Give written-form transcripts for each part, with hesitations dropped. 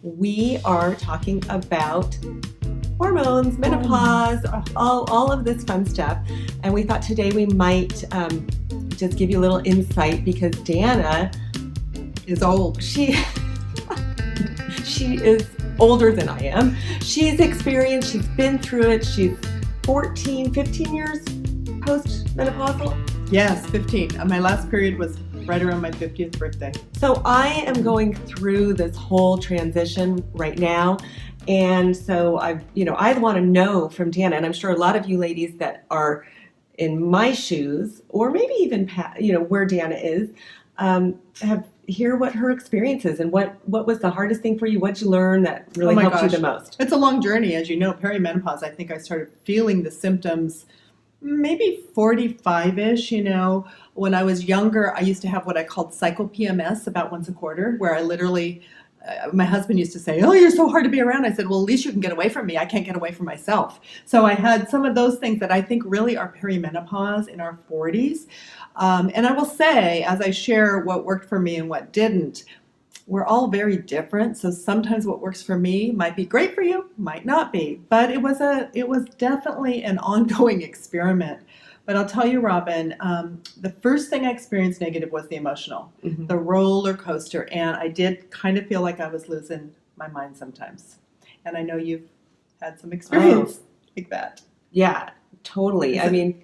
We are talking about hormones, menopause, all of this fun stuff. And we thought today we might just give you a little insight because Dana is old. She is older than I am. She's experienced, she's been through it. She's 15 years post-menopausal. Yes, 15. My last period was right around my 50th birthday. So I am going through this whole transition right now. And so I want to know from Dana, and I'm sure a lot of you ladies that are in my shoes, or maybe even where Dana is, hear what her experience is and what was the hardest thing for you. What'd you learn that really helped you the most? It's a long journey, as you know. Perimenopause, I think I started feeling the symptoms maybe 45-ish. When I was younger, I used to have what I called cycle PMS about once a quarter, where I literally, my husband used to say, "Oh, you're so hard to be around." I said, "Well, at least you can get away from me. I can't get away from myself." So I had some of those things that I think really are perimenopause in our 40s. And I will say, as I share what worked for me and what didn't, we're all very different. So sometimes what works for me might be great for you, might not be. But it was definitely an ongoing experiment. But I'll tell you, Robin, the first thing I experienced negative was the emotional, the roller coaster. And I did kind of feel like I was losing my mind sometimes. And I know you've had some experience like that. Yeah, totally. I mean,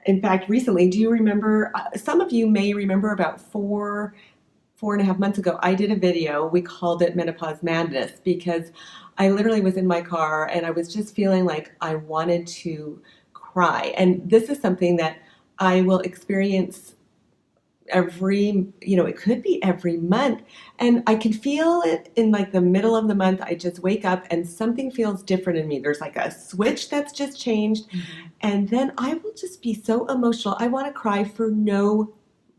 in fact, recently, do you remember, some of you may remember about 4.5 months ago, I did a video. We called it Menopause Madness because I literally was in my car and I was just feeling like I wanted to cry. And this is something that I will experience it could be every month. And I can feel it in like the middle of the month. I just wake up and something feels different in me. There's like a switch that's just changed. Mm-hmm. And then I will just be so emotional. I want to cry for no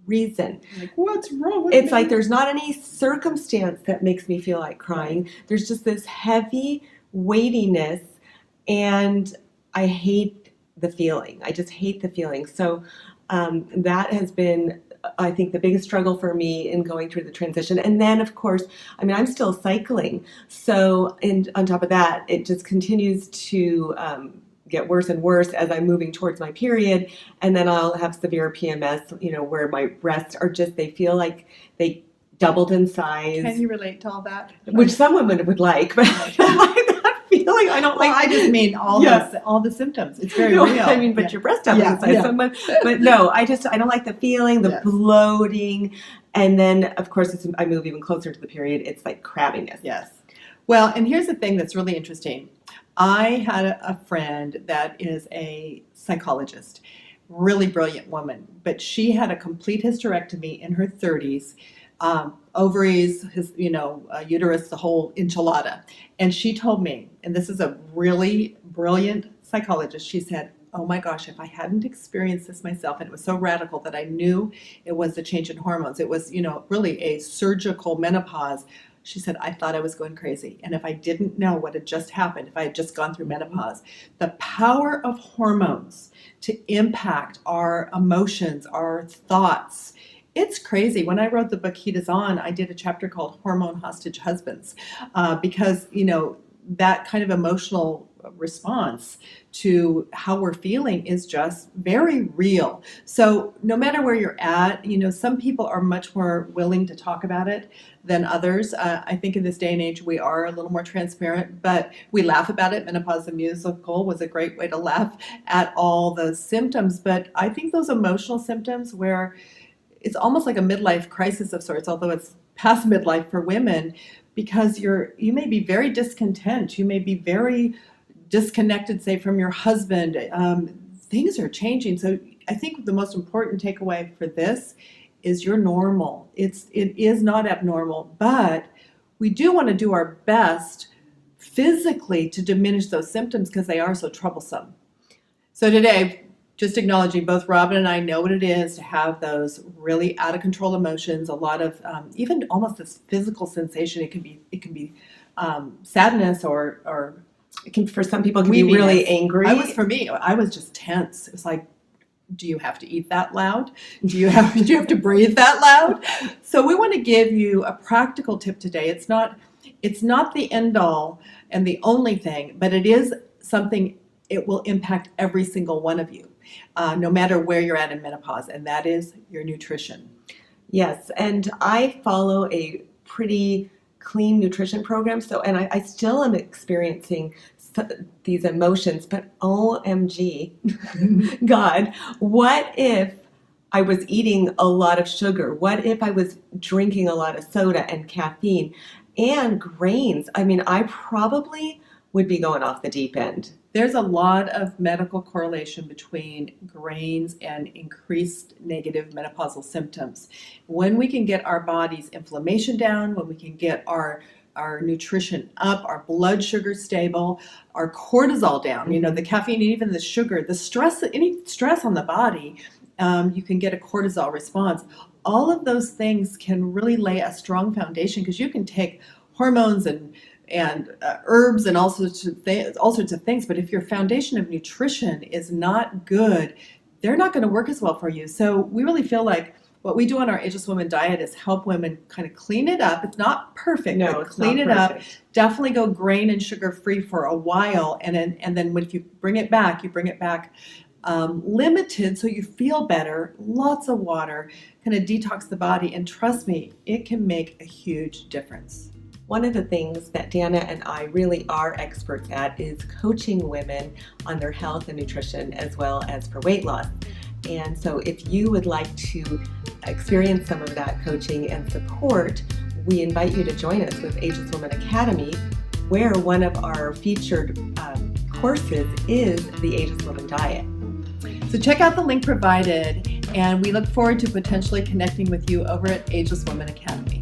reason. Like, what's wrong with me? It's like there's not any circumstance that makes me feel like crying. There's just this heavy weightiness, and I hate the feeling. I just hate the feeling. So that has been, I think, the biggest struggle for me in going through the transition. And then, of course, I'm still cycling. So, and on top of that, it just continues to get worse and worse as I'm moving towards my period. And then I'll have severe PMS, where my breasts are they feel like they doubled in size. Can you relate to all that? Which some women would like, but I don't like that feeling. I don't like. I just mean all the symptoms. It's very real. But your breast doubling in size. Yeah. But no, I don't like the feeling, the bloating. And then, of course, as I move even closer to the period, it's like crabbiness. Yes. Well, and here's the thing that's really interesting. I had a friend that is a psychologist, really brilliant woman, but she had a complete hysterectomy in her 30s, ovaries, uterus, the whole enchilada. And she told me, and this is a really brilliant psychologist, she said, "Oh my gosh, if I hadn't experienced this myself," and it was so radical that I knew it was the change in hormones. It was, really a surgical menopause. She said, "I thought I was going crazy. And if I didn't know what had just happened, if I had just gone through menopause, the power of hormones to impact our emotions, our thoughts, it's crazy." When I wrote the book Heat Is On, I did a chapter called Hormone Hostage Husbands because, that kind of emotional response to how we're feeling is just very real. So no matter where you're at, some people are much more willing to talk about it than others. I think in this day and age, we are a little more transparent, but we laugh about it. Menopause the Musical was a great way to laugh at all the symptoms. But I think those emotional symptoms where it's almost like a midlife crisis of sorts, although it's past midlife for women, because you may be very discontent. You may be very disconnected, say, from your husband. Things are changing. So I think the most important takeaway for this is you're normal. It is not abnormal, but we do want to do our best physically to diminish those symptoms because they are so troublesome. So today, just acknowledging both Robin and I know what it is to have those really out of control emotions, a lot of even almost this physical sensation. It can be sadness or it can, for some people, it can be really angry. For me, I was just tense. It was like, do you have to eat that loud? Do you have to breathe that loud? So we want to give you a practical tip today. It's not the end all and the only thing, but it is something. It will impact every single one of you, no matter where you're at in menopause, and that is your nutrition. Yes, and I follow a pretty clean nutrition program. So, and I still am experiencing these emotions, but OMG, God, what if I was eating a lot of sugar? What if I was drinking a lot of soda and caffeine and grains? I mean, I probably would be going off the deep end. There's a lot of medical correlation between grains and increased negative menopausal symptoms. When we can get our body's inflammation down, when we can get our nutrition up, our blood sugar stable, our cortisol down, the caffeine, even the sugar, the stress, any stress on the body, you can get a cortisol response. All of those things can really lay a strong foundation, because you can take hormones and herbs and all sorts of things, but if your foundation of nutrition is not good, they're not going to work as well for you. So we really feel like what we do on our Ageless Women diet is help women kind of clean it up. It's not perfect, No, but it's clean not it up. perfect. Definitely go grain and sugar free for a while, and then when you bring it back, limited, so you feel better. Lots of water, kind of detox the body, and trust me, it can make a huge difference. One of the things that Dana and I really are experts at is coaching women on their health and nutrition, as well as for weight loss. And so if you would like to experience some of that coaching and support, we invite you to join us with Ageless Women Academy, where one of our featured courses is the Ageless Women Diet. So check out the link provided, and we look forward to potentially connecting with you over at Ageless Women Academy.